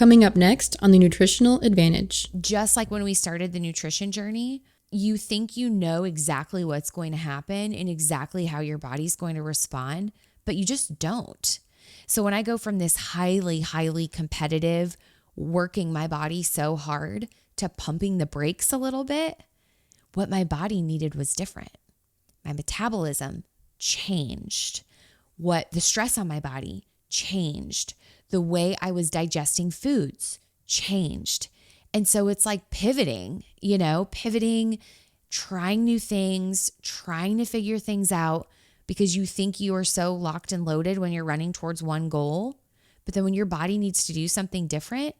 Coming up next on the Nutritional Advantage. Just like when we started the nutrition journey, you think you know exactly what's going to happen and exactly how your body's going to respond, but you just don't. So when I go from this highly, highly competitive, working my body so hard to pumping the brakes a little bit, what my body needed was different. My metabolism changed. What the stress on my body changed. The way I was digesting foods changed. And so it's like pivoting, trying new things, trying to figure things out because you think you are so locked and loaded when you're running towards one goal. But then when your body needs to do something different,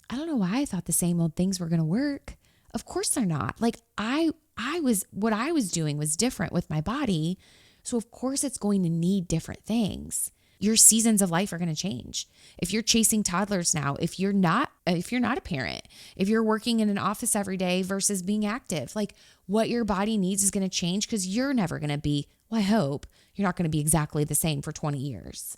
I don't know why I thought the same old things were going to work. Of course they're not. Like what I was doing was different with my body. So of course it's going to need different things. Your seasons of life are going to change. If you're chasing toddlers now, if you're not a parent, if you're working in an office every day versus being active, like what your body needs is going to change because you're never going to be, well, I hope you're not going to be exactly the same for 20 years.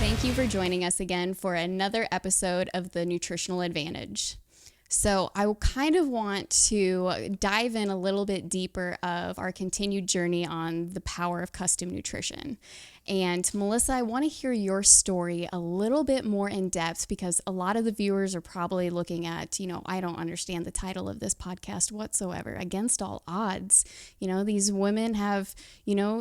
Thank you for joining us again for another episode of the Nutritional Advantage. So I will kind of want to dive in a little bit deeper of our continued journey on the power of custom nutrition. And Melissa, I want to hear your story a little bit more in depth because a lot of the viewers are probably looking at, I don't understand the title of this podcast whatsoever, Against All Odds. These women have,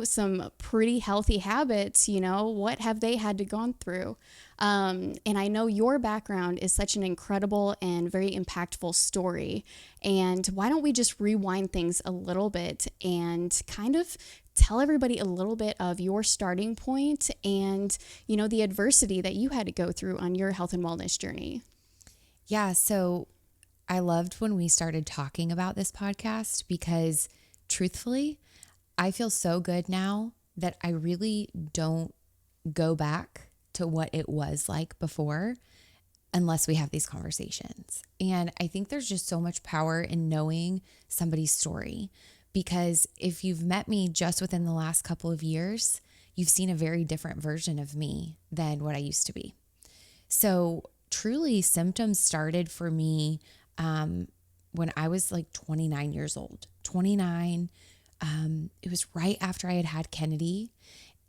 some pretty healthy habits, what have they had to gone through? And I know your background is such an incredible and very impactful story. And why don't we just rewind things a little bit and kind of tell everybody a little bit of your starting point and, the adversity that you had to go through on your health and wellness journey. Yeah. So I loved when we started talking about this podcast because truthfully, I feel so good now that I really don't go back to what it was like before unless we have these conversations. And I think there's just so much power in knowing somebody's story because if you've met me just within the last couple of years, you've seen a very different version of me than what I used to be. So truly symptoms started for me when I was like 29 years old. 29, it was right after I had had Kennedy.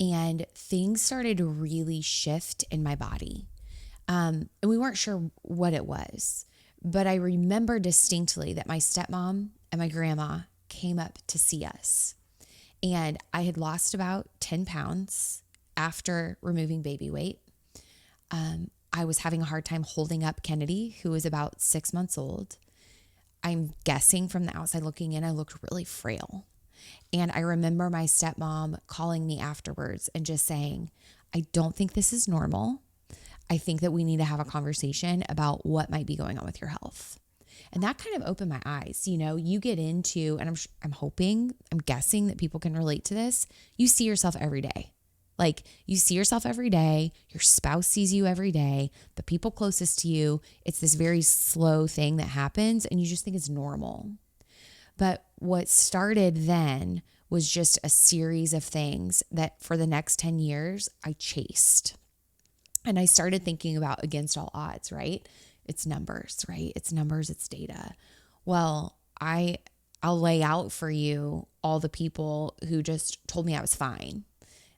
And things started to really shift in my body. And we weren't sure what it was. But I remember distinctly that my stepmom and my grandma came up to see us. And I had lost about 10 pounds after removing baby weight. I was having a hard time holding up Kennedy, who was about 6 months old. I'm guessing from the outside looking in, I looked really frail. And I remember my stepmom calling me afterwards and just saying, I don't think this is normal. I think that we need to have a conversation about what might be going on with your health. And that kind of opened my eyes. You get into, and I'm guessing that people can relate to this. You see yourself every day. Like you see yourself every day. Your spouse sees you every day. The people closest to you, it's this very slow thing that happens and you just think it's normal. But what started then was just a series of things that for the next 10 years I chased. And I started thinking about against all odds, right? It's numbers, right? It's numbers, it's data. Well, I'll lay out for you all the people who just told me I was fine.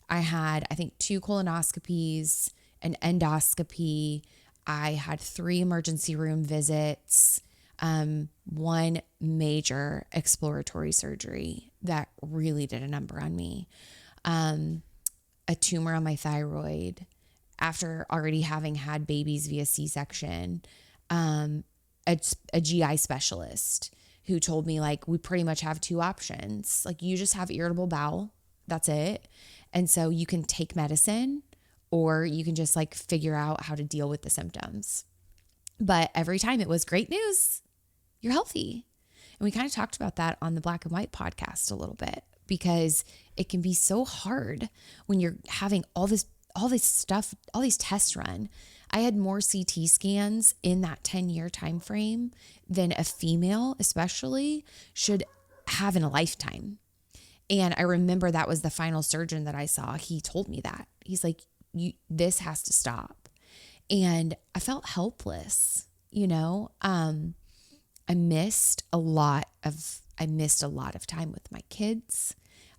I had, I think, 2 colonoscopies, an endoscopy. I had 3 emergency room visits. 1 major exploratory surgery that really did a number on me, a tumor on my thyroid after already having had babies via C-section, a GI specialist who told me like, we pretty much have 2 options. Like you just have irritable bowel, that's it. And so you can take medicine or you can just like figure out how to deal with the symptoms. But every time it was great news. You're healthy. And we kind of talked about that on the Black and White podcast a little bit because it can be so hard when you're having all this all this stuff, all these tests run. I had more CT scans in that 10-year time frame than a female especially should have in a lifetime. And I remember that was the final surgeon that I saw. He told me that. He's like, this has to stop. And I felt helpless, you know. I missed a lot of time with my kids.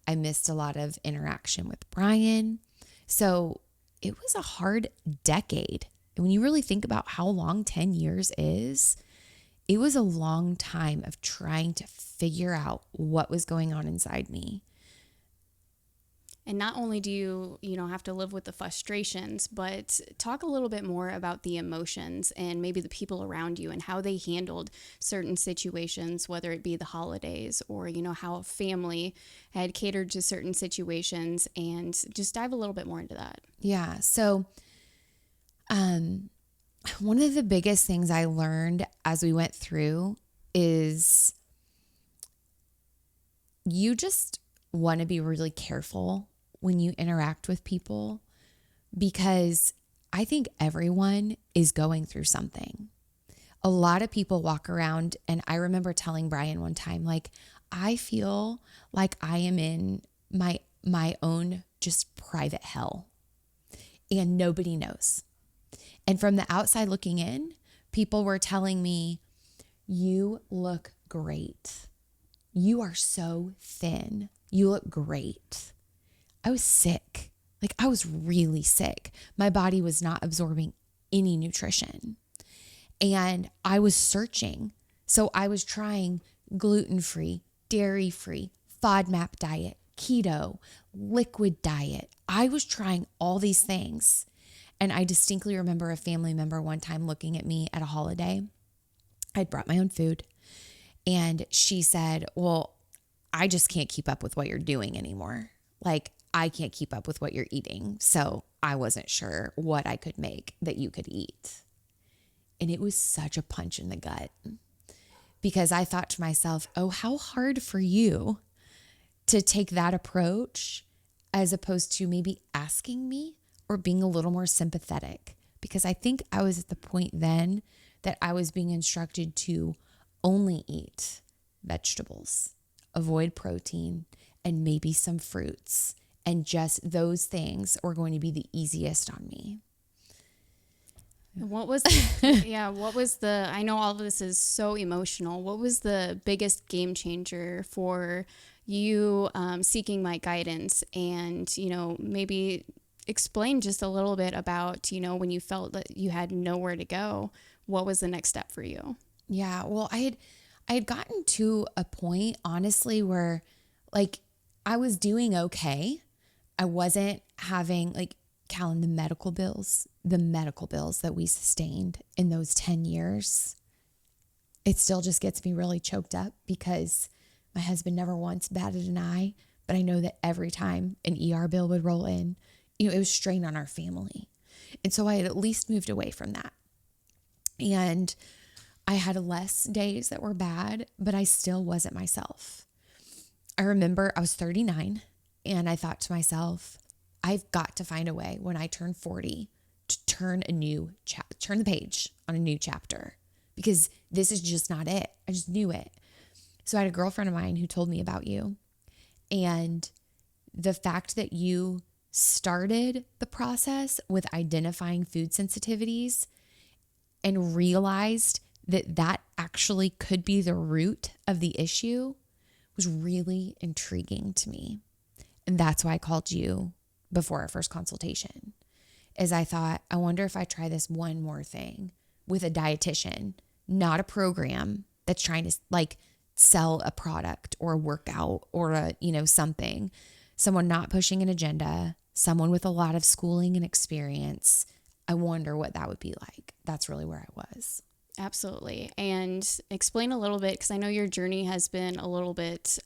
I missed a lot of interaction with Brian. So it was a hard decade. And when you really think about how long 10 years is, it was a long time of trying to figure out what was going on inside me. And not only do you have to live with the frustrations, but talk a little bit more about the emotions and maybe the people around you and how they handled certain situations, whether it be the holidays or, how a family had catered to certain situations, and just dive a little bit more into that. Yeah. So, one of the biggest things I learned as we went through is you just want to be really careful when you interact with people, because I think everyone is going through something. A lot of people walk around, and I remember telling Brian one time, like, I feel like I am in my own just private hell and nobody knows. And from the outside looking in, people were telling me, you look great. You are so thin. You look great. I was sick. Like, I was really sick. My body was not absorbing any nutrition. And I was searching. So I was trying gluten-free, dairy-free, FODMAP diet, keto, liquid diet. I was trying all these things. And I distinctly remember a family member one time looking at me at a holiday. I'd brought my own food. And she said, well, I just can't keep up with what you're doing anymore. Like, I can't keep up with what you're eating. So I wasn't sure what I could make that you could eat. And it was such a punch in the gut, because I thought to myself, oh, how hard for you to take that approach, as opposed to maybe asking me or being a little more sympathetic. Because I think I was at the point then that I was being instructed to only eat vegetables, avoid protein, and maybe some fruits. And just those things were going to be the easiest on me. What was, I know all of this is so emotional. What was the biggest game changer for you seeking my guidance? And, maybe explain just a little bit about, when you felt that you had nowhere to go, what was the next step for you? Yeah, well, I had gotten to a point, honestly, where like I was doing okay. I wasn't having, like, Callyn, the medical bills that we sustained in those 10 years, it still just gets me really choked up, because my husband never once batted an eye, but I know that every time an ER bill would roll in, it was strain on our family. And so I had at least moved away from that. And I had less days that were bad, but I still wasn't myself. I remember I was 39, and I thought to myself, I've got to find a way when I turn 40 to turn the page on a new chapter, because this is just not it. I just knew it. So I had a girlfriend of mine who told me about you, and the fact that you started the process with identifying food sensitivities and realized that that actually could be the root of the issue was really intriguing to me. And that's why I called you before our first consultation, is I thought, I wonder if I try this one more thing with a dietitian, not a program that's trying to like sell a product or a workout or something, someone not pushing an agenda, someone with a lot of schooling and experience. I wonder what that would be like. That's really where I was. Absolutely. And explain a little bit, because I know your journey has been a little bit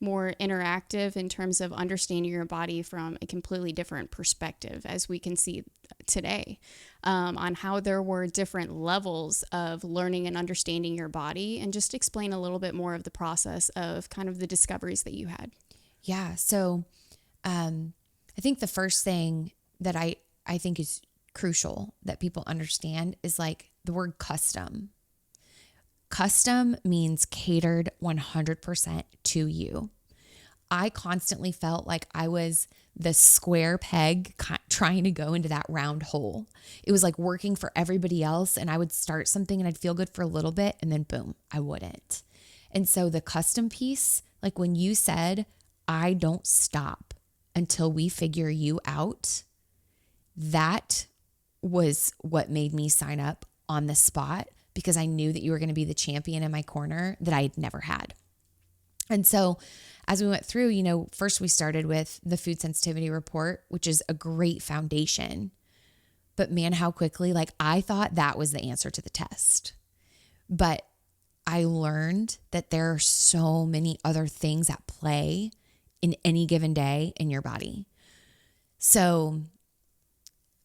more interactive in terms of understanding your body from a completely different perspective, as we can see today, on how there were different levels of learning and understanding your body, and just explain a little bit more of the process of kind of the discoveries that you had. Yeah. So I think the first thing that I think is crucial that people understand is like the word custom. Custom means catered 100% to you. I constantly felt like I was the square peg trying to go into that round hole. It was like working for everybody else, and I would start something and I'd feel good for a little bit and then boom, I wouldn't. And so the custom piece, like when you said, I don't stop until we figure you out, that was what made me sign up on the spot, because I knew that you were going to be the champion in my corner that I had never had. And so as we went through, first we started with the food sensitivity report, which is a great foundation. But man, how quickly, like I thought that was the answer to the test. But I learned that there are so many other things at play in any given day in your body. So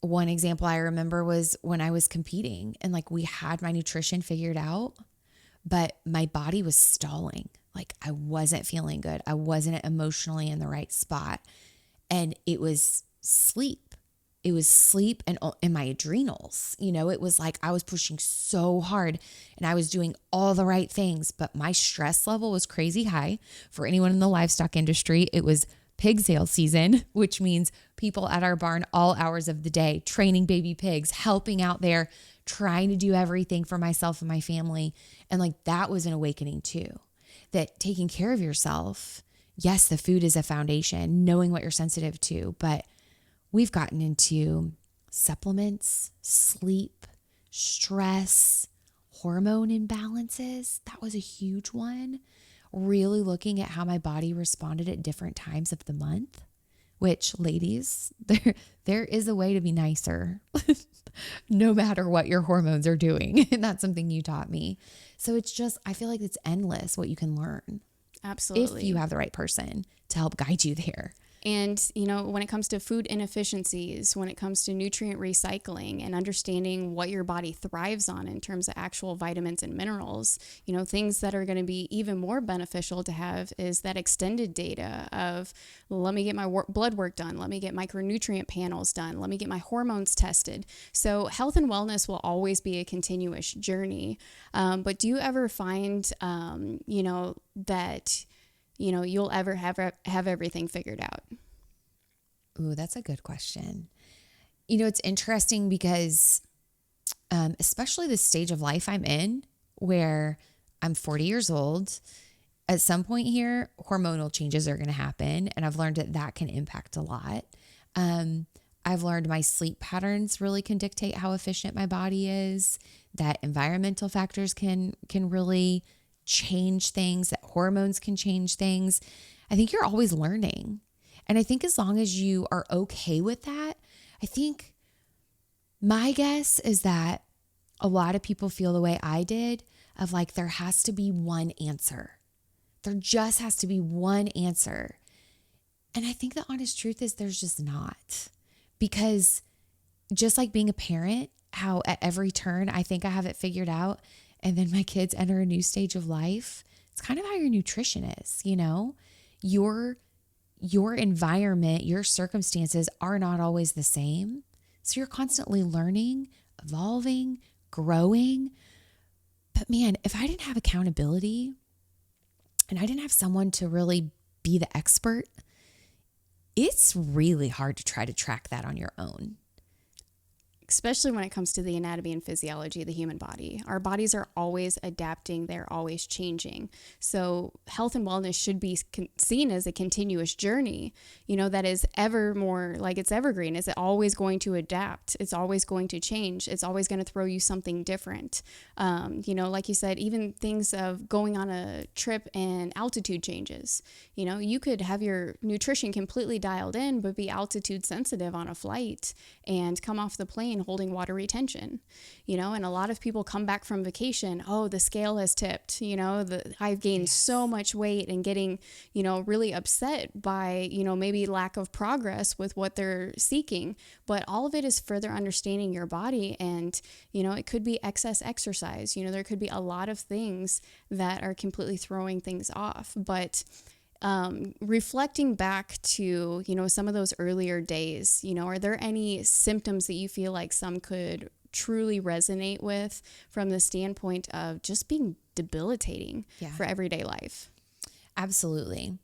one example I remember was when I was competing and like we had my nutrition figured out, but my body was stalling. Like I wasn't feeling good. I wasn't emotionally in the right spot. And it was sleep. It was sleep and my adrenals. It was like I was pushing so hard and I was doing all the right things, but my stress level was crazy high. For anyone in the livestock industry, it was pig sale season, which means people at our barn all hours of the day, training baby pigs, helping out there, trying to do everything for myself and my family. And like that was an awakening too, that taking care of yourself, yes, the food is a foundation, knowing what you're sensitive to, but we've gotten into supplements, sleep, stress, hormone imbalances. That was a huge one. Really looking at how my body responded at different times of the month, which ladies, there is a way to be nicer no matter what your hormones are doing. And that's something you taught me. So it's just, I feel like it's endless what you can learn. Absolutely. If you have the right person to help guide you there. And, when it comes to food inefficiencies, when it comes to nutrient recycling and understanding what your body thrives on in terms of actual vitamins and minerals, things that are going to be even more beneficial to have is that extended data of, let me get my blood work done. Let me get micronutrient panels done. Let me get my hormones tested. So health and wellness will always be a continuous journey. But do you ever find, that you'll ever have everything figured out? Ooh, that's a good question. It's interesting because, especially the stage of life I'm in, where I'm 40 years old, at some point here, hormonal changes are going to happen. And I've learned that can impact a lot. I've learned my sleep patterns really can dictate how efficient my body is, that environmental factors can really change things, that hormones can change things. I think you're always learning. And I think as long as you are okay with that, I think my guess is that a lot of people feel the way I did, of like, there has to be one answer. There just has to be one answer. And I think the honest truth is there's just not. Because just like being a parent, how at every turn I think I have it figured out, and then my kids enter a new stage of life, it's kind of how your nutrition is, Your environment, your circumstances are not always the same. So you're constantly learning, evolving, growing. But man, if I didn't have accountability and I didn't have someone to really be the expert, it's really hard to try to track that on your own. Especially when it comes to the anatomy and physiology of the human body. Our bodies are always adapting. They're always changing. So health and wellness should be seen as a continuous journey, that is ever more like it's evergreen. Is it always going to adapt? It's always going to change. It's always going to throw you something different. Like you said, even things of going on a trip and altitude changes. You could have your nutrition completely dialed in, but be altitude sensitive on a flight and come off the plane holding water retention, and a lot of people come back from vacation. Oh, the scale has tipped, I've gained so much weight, and getting, really upset by, maybe lack of progress with what they're seeking. But all of it is further understanding your body. And, it could be excess exercise. There could be a lot of things that are completely throwing things off. But reflecting back to, some of those earlier days, are there any symptoms that you feel like some could truly resonate with from the standpoint of just being debilitating for everyday life? Absolutely.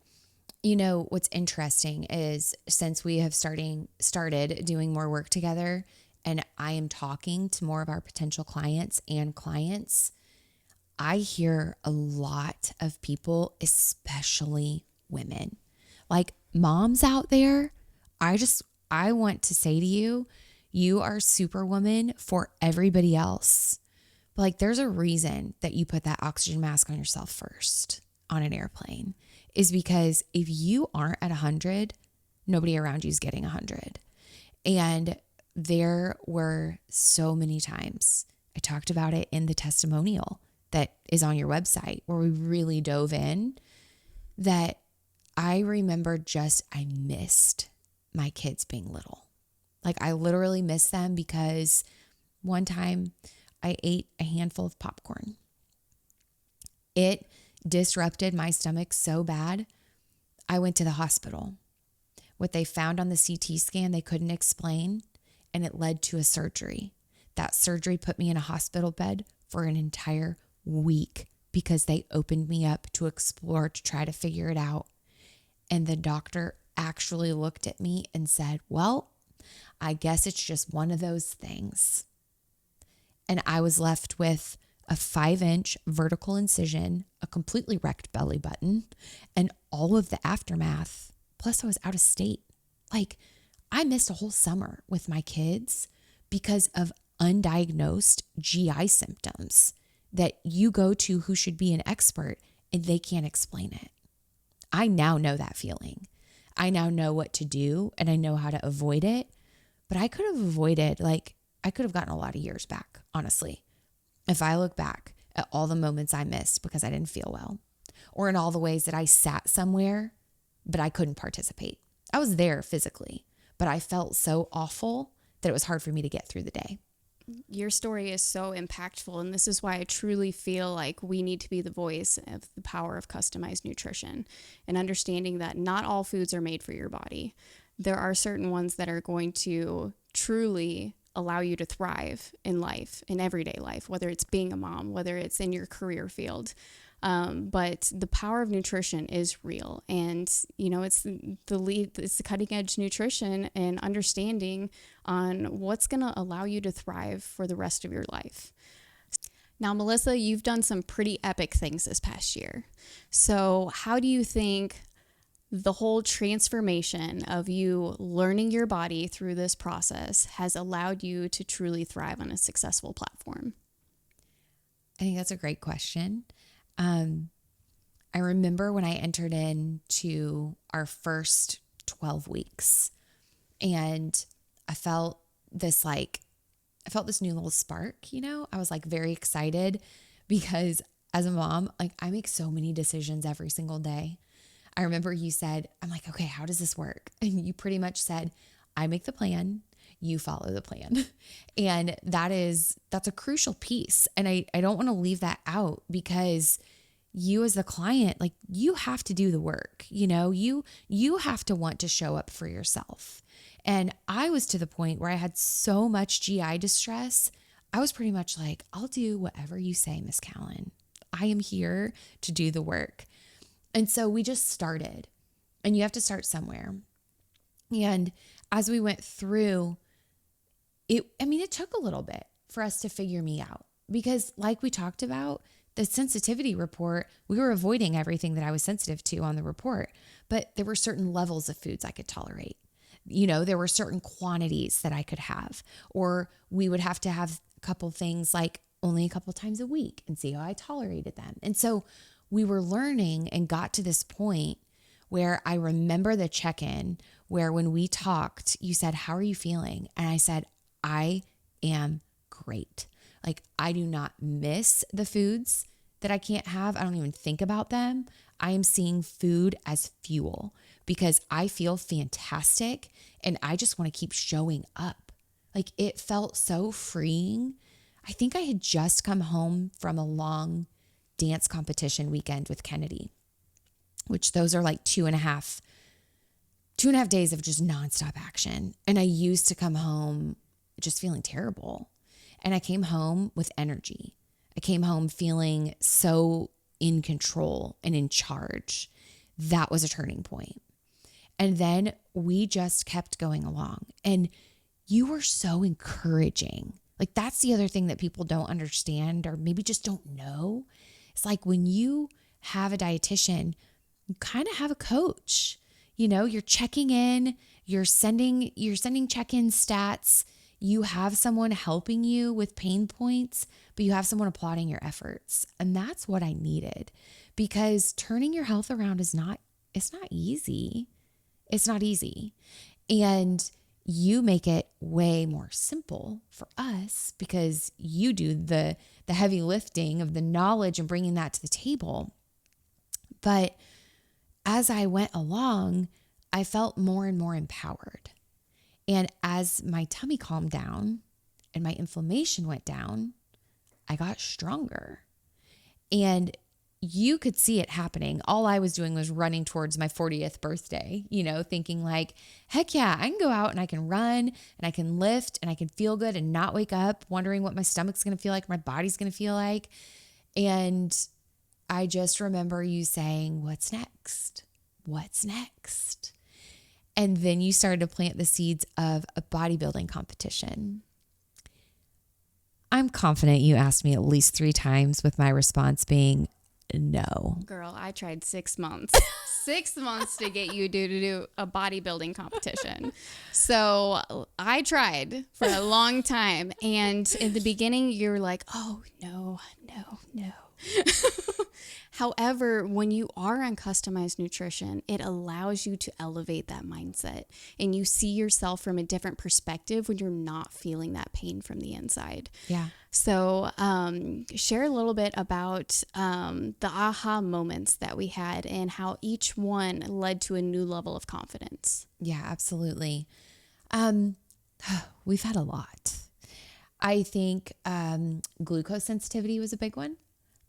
What's interesting is since we have started doing more work together and I am talking to more of our potential clients and clients, I hear a lot of people, especially women, like moms out there. I want to say to you, you are superwoman for everybody else. But like, there's a reason that you put that oxygen mask on yourself first on an airplane, is because if you aren't at 100, nobody around you is getting 100. And there were so many times, I talked about it in the testimonial that is on your website, where we really dove in, that I remember I missed my kids being little. Like, I literally missed them because one time I ate a handful of popcorn. It disrupted my stomach so bad, I went to the hospital. What they found on the CT scan, they couldn't explain, and it led to a surgery. That surgery put me in a hospital bed for an entire week because they opened me up to explore, to try to figure it out. And the doctor actually looked at me and said, well, I guess it's just one of those things. And I was left with a 5-inch vertical incision, a completely wrecked belly button, and all of the aftermath. Plus, I was out of state. Like, I missed a whole summer with my kids because of undiagnosed GI symptoms that you go to who should be an expert and they can't explain it. I now know that feeling. I now know what to do and I know how to avoid it. But I could have avoided, I could have gotten a lot of years back, honestly, if I look back at all the moments I missed because I didn't feel well, or in all the ways that I sat somewhere, but I couldn't participate. I was there physically, but I felt so awful that it was hard for me to get through the day. Your story is so impactful, and this is why I truly feel like we need to be the voice of the power of customized nutrition and understanding that not all foods are made for your body. There are certain ones that are going to truly allow you to thrive in life, in everyday life, whether it's being a mom, whether it's in your career field. But the power of nutrition is real. And, it's the cutting edge nutrition and understanding on what's going to allow you to thrive for the rest of your life. Now, Melissa, you've done some pretty epic things this past year. So how do you think the whole transformation of you learning your body through this process has allowed you to truly thrive on a successful platform? I think that's a great question. I remember when I entered into our first 12 weeks and I felt this new little spark, I was very excited because as a mom, I make so many decisions every single day. I remember you said, I'm like, okay, how does this work? And you pretty much said, I make the plan, you follow the plan. And that's a crucial piece. And I don't want to leave that out because you as the client, you have to do the work, you have to want to show up for yourself. And I was to the point where I had so much GI distress. I was pretty much like, I'll do whatever you say, Miss Callyn. I am here to do the work. And so we just started, and you have to start somewhere. And as we went through it, it took a little bit for us to figure me out because like we talked about, the sensitivity report, we were avoiding everything that I was sensitive to on the report, but there were certain levels of foods I could tolerate. There were certain quantities that I could have, or we would have to have a couple things only a couple times a week and see how I tolerated them. And so we were learning and got to this point where I remember the check-in where when we talked, you said, how are you feeling? And I said, I am great. I do not miss the foods that I can't have. I don't even think about them. I am seeing food as fuel because I feel fantastic and I just want to keep showing up. It felt so freeing. I think I had just come home from a long dance competition weekend with Kennedy. which those are like 2.5 days of just nonstop action. And I used to come home just feeling terrible. And I came home with energy. I came home feeling so in control and in charge. That was a turning point. And then we just kept going along. And you were so encouraging. Like, that's the other thing that people don't understand or maybe just don't know. It's like when you have a dietitian, you kind of have a coach. You know, you're checking in, you're sending check-in stats. You have someone helping you with pain points, but you have someone applauding your efforts. And that's what I needed, because turning your health around it's not easy. It's not easy. And you make it way more simple for us because you do the heavy lifting of the knowledge and bringing that to the table. But as I went along, I felt more and more empowered. And as my tummy calmed down and my inflammation went down, I got stronger. And you could see it happening. All I was doing was running towards my 40th birthday, thinking like, heck yeah, I can go out and I can run and I can lift and I can feel good and not wake up wondering what my stomach's going to feel like, my body's going to feel like. And I just remember you saying, what's next? What's next? And then you started to plant the seeds of a bodybuilding competition. I'm confident you asked me at least 3 times with my response being no. Girl, I tried 6 months. 6 months to get you to do a bodybuilding competition. So I tried for a long time. And in the beginning, you're like, oh, no. However, when you are on customized nutrition, it allows you to elevate that mindset and you see yourself from a different perspective when you're not feeling that pain from the inside. Yeah. So share a little bit about the aha moments that we had and how each one led to a new level of confidence. Yeah, absolutely. We've had a lot. I think glucose sensitivity was a big one.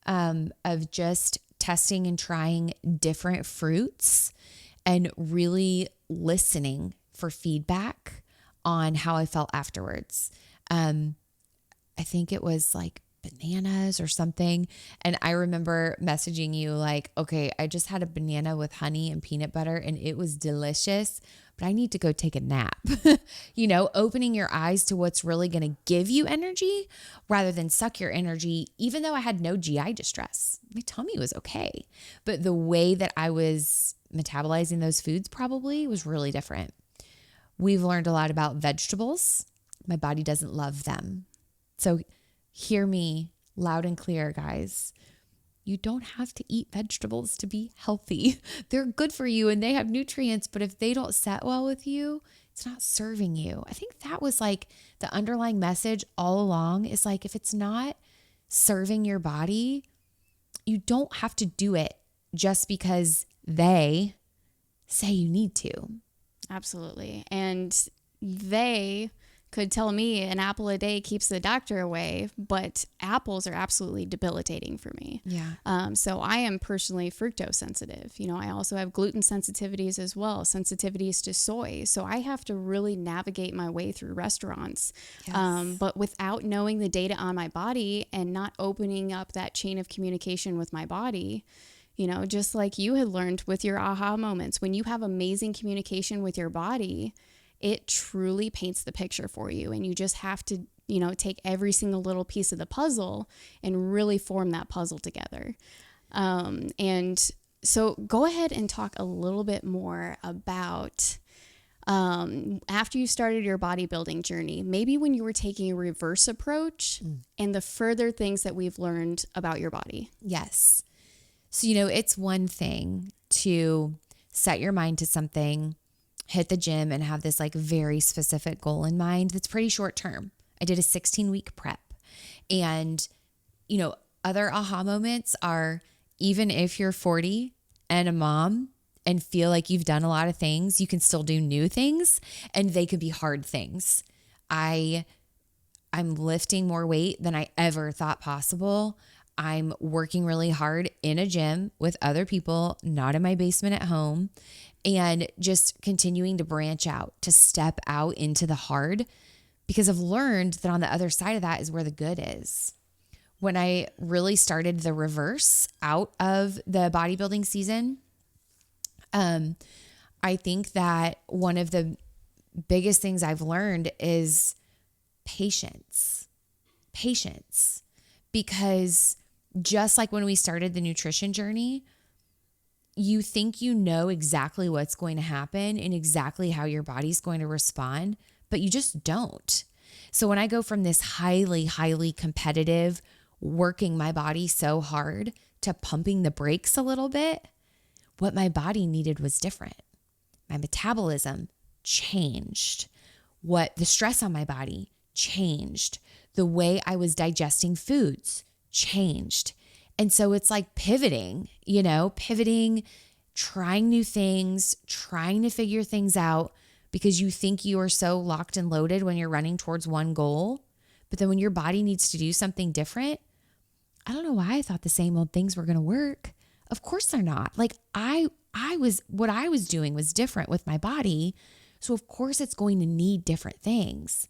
Of just testing and trying different fruits and really listening for feedback on how I felt afterwards. I think it was like bananas or something. And I remember messaging you like, okay, I just had a banana with honey and peanut butter and it was delicious, but I need to go take a nap. Opening your eyes to what's really going to give you energy rather than suck your energy, even though I had no GI distress. My tummy was okay. But the way that I was metabolizing those foods probably was really different. We've learned a lot about vegetables. My body doesn't love them. So hear me loud and clear, guys. You don't have to eat vegetables to be healthy. They're good for you and they have nutrients, but if they don't set well with you, it's not serving you. I think that was like the underlying message all along is like, if it's not serving your body, you don't have to do it just because they say you need to. Absolutely. And they could tell me an apple a day keeps the doctor away, but apples are absolutely debilitating for me. Yeah. So I am personally fructose sensitive. I also have gluten sensitivities as well, sensitivities to soy. So I have to really navigate my way through restaurants. Yes. But without knowing the data on my body and not opening up that chain of communication with my body, just like you had learned with your aha moments, when you have amazing communication with your body, it truly paints the picture for you. And you just have to, take every single little piece of the puzzle and really form that puzzle together. And so go ahead and talk a little bit more about after you started your bodybuilding journey, maybe when you were taking a reverse approach and the further things that we've learned about your body. Yes. So, it's one thing to set your mind to something, hit the gym and have this like very specific goal in mind that's pretty short term. I did a 16-week prep and, other aha moments are even if you're 40 and a mom and feel like you've done a lot of things, you can still do new things and they could be hard things. I'm lifting more weight than I ever thought possible. I'm working really hard in a gym with other people, not in my basement at home, and just continuing to branch out, to step out into the hard, because I've learned that on the other side of that is where the good is. When I really started the reverse out of the bodybuilding season, I think that one of the biggest things I've learned is patience. Patience. Because just like when we started the nutrition journey, you think you know exactly what's going to happen and exactly how your body's going to respond, but you just don't. So when I go from this highly, highly competitive, working my body so hard to pumping the brakes a little bit, what my body needed was different. My metabolism changed. What the stress on my body changed. The way I was digesting foods changed. And so it's like pivoting, trying new things, trying to figure things out, because you think you are so locked and loaded when you're running towards one goal. But then when your body needs to do something different, I don't know why I thought the same old things were going to work. Of course they're not. Like what I was doing was different with my body. So of course it's going to need different things.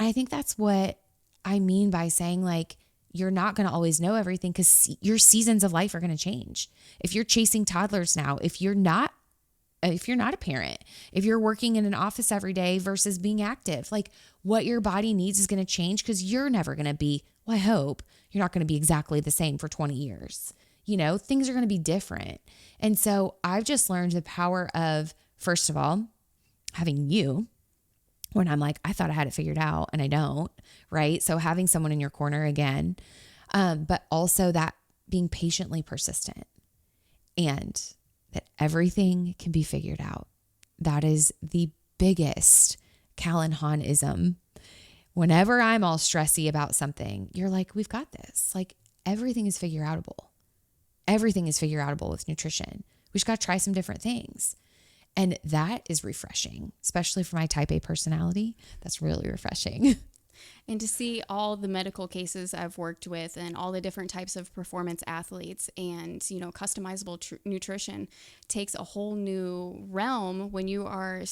I think that's what I mean by saying, like, you're not going to always know everything, because your seasons of life are going to change. If you're chasing toddlers now, if you're not a parent, if you're working in an office every day versus being active, like, what your body needs is going to change, because you're never going to be, well, I hope you're not going to be exactly the same for 20 years. Things are going to be different. And so I've just learned the power of, first of all, having you when I'm like, I thought I had it figured out and I don't, right? So having someone in your corner again, but also that being patiently persistent, and that everything can be figured out. That is the biggest Callyn Hahn-ism. Whenever I'm all stressy about something, you're like, we've got this. Like, everything is figure outable. Everything is figure outable with nutrition. We just got to try some different things. And that is refreshing, especially for my type A personality. That's really refreshing. And to see all the medical cases I've worked with and all the different types of performance athletes and, customizable nutrition takes a whole new realm when you are,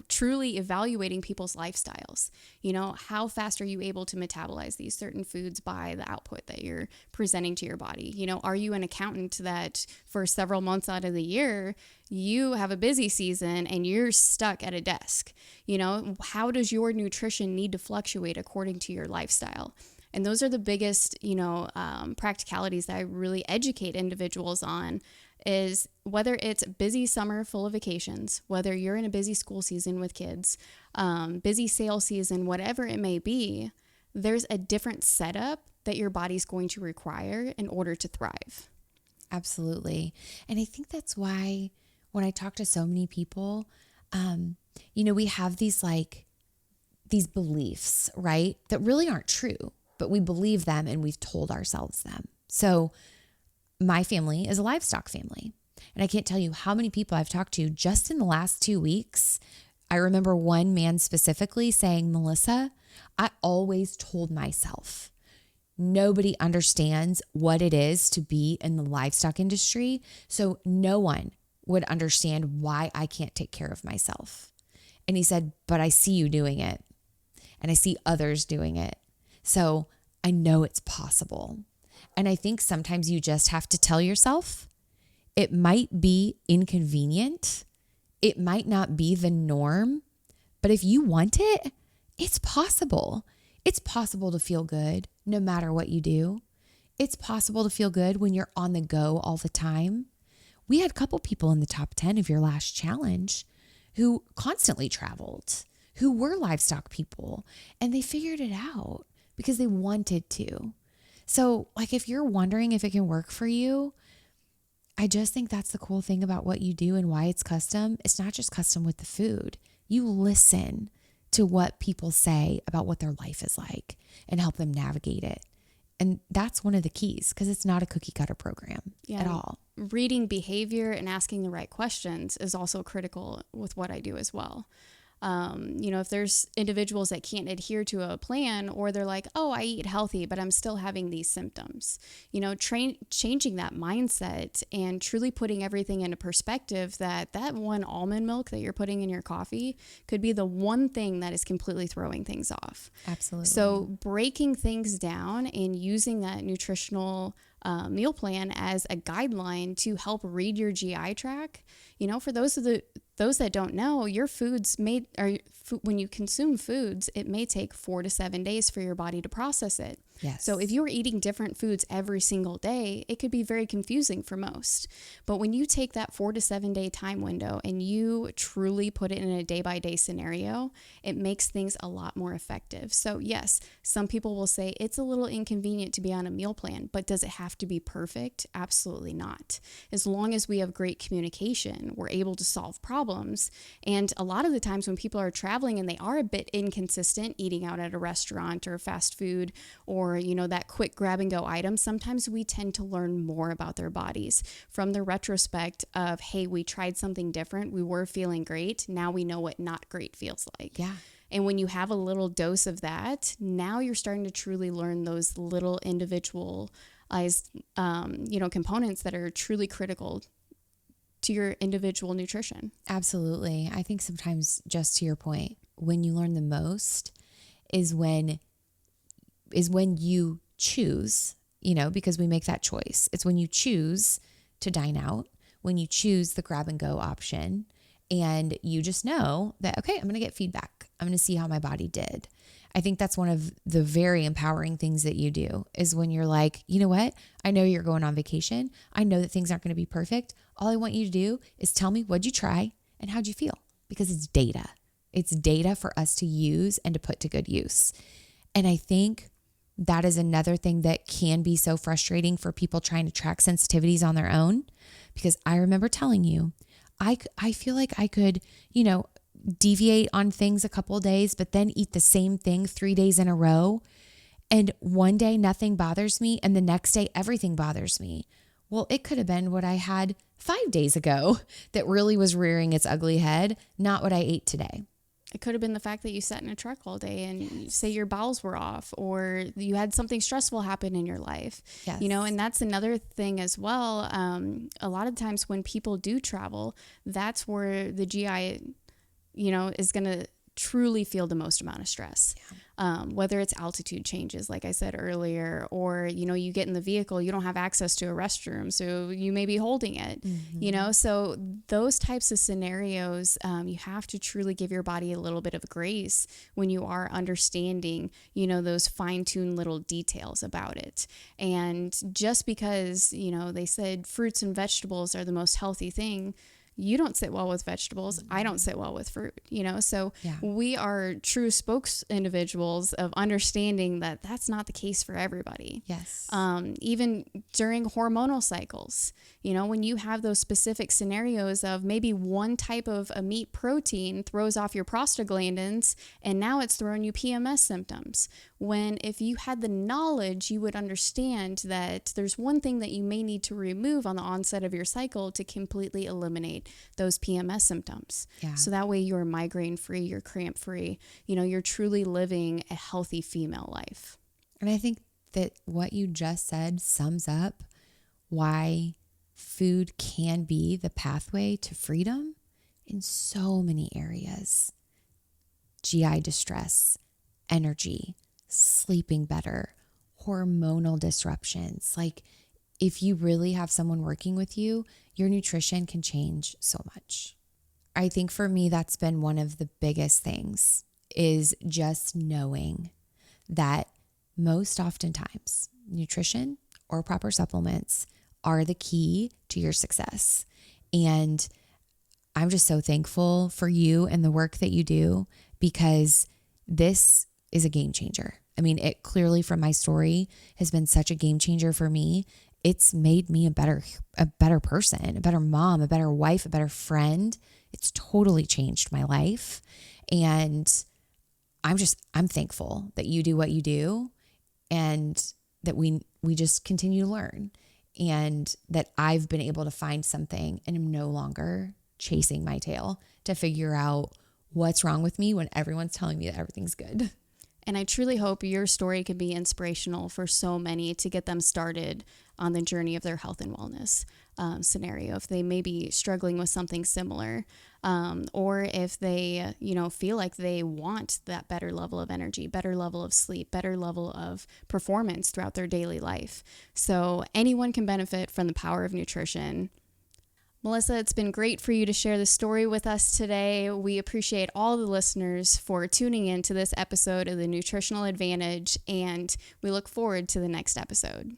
truly evaluating people's lifestyles. How fast are you able to metabolize these certain foods by the output that you're presenting to your body? Are you an accountant that for several months out of the year, you have a busy season and you're stuck at a desk? How does your nutrition need to fluctuate according to your lifestyle? And those are the biggest, practicalities that I really educate individuals on, is whether it's busy summer full of vacations, whether you're in a busy school season with kids, busy sales season, whatever it may be, there's a different setup that your body's going to require in order to thrive. Absolutely. And I think that's why when I talk to so many people, we have these beliefs, right, that really aren't true, but we believe them and we've told ourselves them. So my family is a livestock family, and I can't tell you how many people I've talked to just in the last 2 weeks. I remember one man specifically saying, Melissa, I always told myself, nobody understands what it is to be in the livestock industry, so no one would understand why I can't take care of myself. And he said, but I see you doing it, and I see others doing it. So I know it's possible. And I think sometimes you just have to tell yourself, it might be inconvenient. It might not be the norm, but if you want it, it's possible. It's possible to feel good no matter what you do. It's possible to feel good when you're on the go all the time. We had a couple people in the top 10 of your last challenge who constantly traveled, who were livestock people, and they figured it out because they wanted to. So, if you're wondering if it can work for you, I just think that's the cool thing about what you do and why it's custom. It's not just custom with the food. You listen to what people say about what their life is like and help them navigate it. And that's one of the keys, because it's not a cookie cutter program at all. Reading behavior and asking the right questions is also critical with what I do as well. If there's individuals that can't adhere to a plan, or they're like, oh, I eat healthy, but I'm still having these symptoms, changing that mindset and truly putting everything into perspective, that one almond milk that you're putting in your coffee could be the one thing that is completely throwing things off. Absolutely. So breaking things down and using that nutritional meal plan as a guideline to help read your GI tract. For those that don't know, your foods when you consume foods, it may take 4 to 7 days for your body to process it. Yes. So if you were eating different foods every single day, it could be very confusing for most. But when you take that 4 to 7 day time window and you truly put it in a day by day scenario, it makes things a lot more effective. So yes, some people will say it's a little inconvenient to be on a meal plan, but does it have to be perfect? Absolutely not. As long as we have great communication, we're able to solve problems. And a lot of the times when people are traveling and they are a bit inconsistent, eating out at a restaurant or fast food, or that quick grab and go item, sometimes we tend to learn more about their bodies from the retrospect of, hey, we tried something different, we were feeling great, now we know what not great feels like. Yeah. And when you have a little dose of that, now you're starting to truly learn those little individualized components that are truly critical to your individual nutrition. Absolutely. I think sometimes, just to your point, when you learn the most is when you choose, because we make that choice. It's when you choose to dine out, when you choose the grab and go option, and you just know that, okay, I'm going to get feedback. I'm going to see how my body did. I think that's one of the very empowering things that you do, is when you're like, you know what? I know you're going on vacation. I know that things aren't going to be perfect. All I want you to do is tell me, what'd you try and how'd you feel? Because it's data. It's data for us to use and to put to good use. And I think that is another thing that can be so frustrating for people trying to track sensitivities on their own. Because I remember telling you, I feel like I could, deviate on things a couple of days, but then eat the same thing 3 days in a row. And one day nothing bothers me, and the next day everything bothers me. Well, it could have been what I had 5 days ago that really was rearing its ugly head, not what I ate today. It could have been the fact that you sat in a truck all day and say your bowels were off, or you had something stressful happen in your life. Yes. And that's another thing as well. A lot of times when people do travel, that's where the GI, is going to truly feel the most amount of stress. Whether it's altitude changes, like I said earlier, or, you get in the vehicle, you don't have access to a restroom, so you may be holding it, so those types of scenarios, you have to truly give your body a little bit of grace when you are understanding, those fine-tuned little details about it. And just because, they said fruits and vegetables are the most healthy thing, you don't sit well with vegetables. I don't sit well with fruit, so we are true spokes individuals of understanding that that's not the case for everybody. Yes. Even during hormonal cycles, when you have those specific scenarios of maybe one type of a meat protein throws off your prostaglandins, and now it's throwing you PMS symptoms. When if you had the knowledge, you would understand that there's one thing that you may need to remove on the onset of your cycle to completely eliminate those PMS symptoms. Yeah. So that way you're migraine free, you're cramp free, you're truly living a healthy female life. And I think that what you just said sums up why food can be the pathway to freedom in so many areas. GI distress, energy, sleeping better, hormonal disruptions. Like, if you really have someone working with you, your nutrition can change so much. I think for me, that's been one of the biggest things, is just knowing that most oftentimes nutrition or proper supplements are the key to your success. And I'm just so thankful for you and the work that you do, because this is a game changer. I mean, it clearly, from my story, has been such a game changer for me. It's made me a better person, a better mom, a better wife, a better friend. It's totally changed my life. And I'm thankful that you do what you do, and that we just continue to learn, and that I've been able to find something and am no longer chasing my tail to figure out what's wrong with me when everyone's telling me that everything's good. And I truly hope your story can be inspirational for so many to get them started on the journey of their health and wellness scenario. If they may be struggling with something similar, or if they, feel like they want that better level of energy, better level of sleep, better level of performance throughout their daily life. So anyone can benefit from the power of nutrition. Melissa, it's been great for you to share this story with us today. We appreciate all the listeners for tuning in to this episode of the Nutritional Advantage, and we look forward to the next episode.